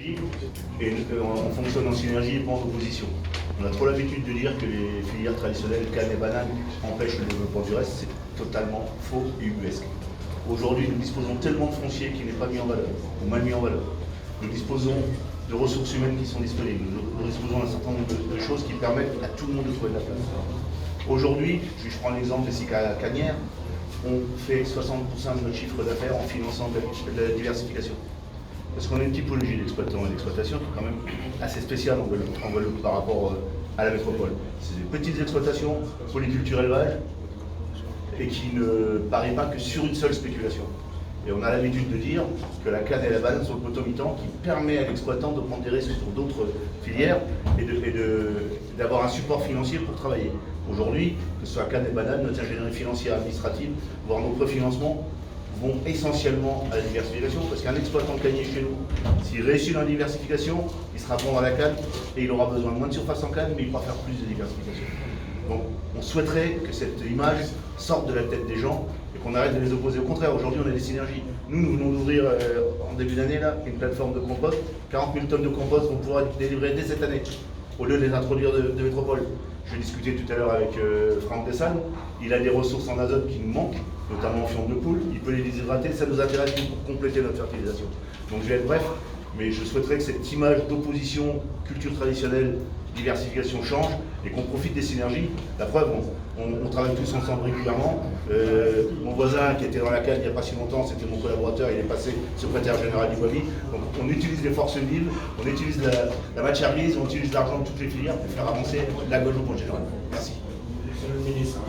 Et on fonctionne en synergie et pas en opposition. On a trop l'habitude de dire que les filières traditionnelles, canne et banane, empêchent le développement du reste. C'est totalement faux et ubuesque. Aujourd'hui, nous disposons tellement de foncier qui n'est pas mis en valeur, ou mal mis en valeur. Nous disposons de ressources humaines qui sont disponibles. Nous disposons d'un certain nombre de choses qui permettent à tout le monde de trouver de la place. Aujourd'hui, je prends l'exemple des Canières, on fait 60% de notre chiffre d'affaires en finançant de la diversification. Parce qu'on a une typologie d'exploitants et d'exploitation qui est quand même assez spéciale en Guadeloupe par rapport à la métropole. C'est des petites exploitations, polyculture élevage, et qui ne parient pas que sur une seule spéculation. Et on a l'habitude de dire que la canne et la banane sont le potomitan qui permet à l'exploitant de prendre des risques sur d'autres filières et d'avoir un support financier pour travailler. Aujourd'hui, que ce soit canne et banane, notre ingénierie financière administrative, voire nos préfinancements, vont essentiellement à la diversification, parce qu'un exploitant cannier chez nous, s'il réussit dans la diversification, il sera bon dans la canne et il aura besoin de moins de surface en canne, mais il pourra faire plus de diversification. Donc on souhaiterait que cette image sorte de la tête des gens et qu'on arrête de les opposer. Au contraire, aujourd'hui on a des synergies. Nous venons d'ouvrir en début d'année là une plateforme de compost. 40 000 tonnes de compost vont pouvoir être délivrées dès cette année, au lieu de les introduire de métropole. Je discutais tout à l'heure avec Franck Dessalles, il a des ressources en azote qui nous manquent, notamment en fientes de poule, il peut les déshydrater, ça nous intéresse pour compléter notre fertilisation. Donc je vais être bref, mais je souhaiterais que cette image d'opposition, culture traditionnelle, diversification change et qu'on profite des synergies. La preuve, on travaille tous ensemble régulièrement. Mon voisin qui était dans la canne il n'y a pas si longtemps, c'était mon collaborateur, il est passé secrétaire général du Wabi. Donc on utilise les forces vives, on utilise la matière grise, on utilise l'argent de toutes les filières pour faire avancer la Guadeloupe en général. Merci. Monsieur le ministre,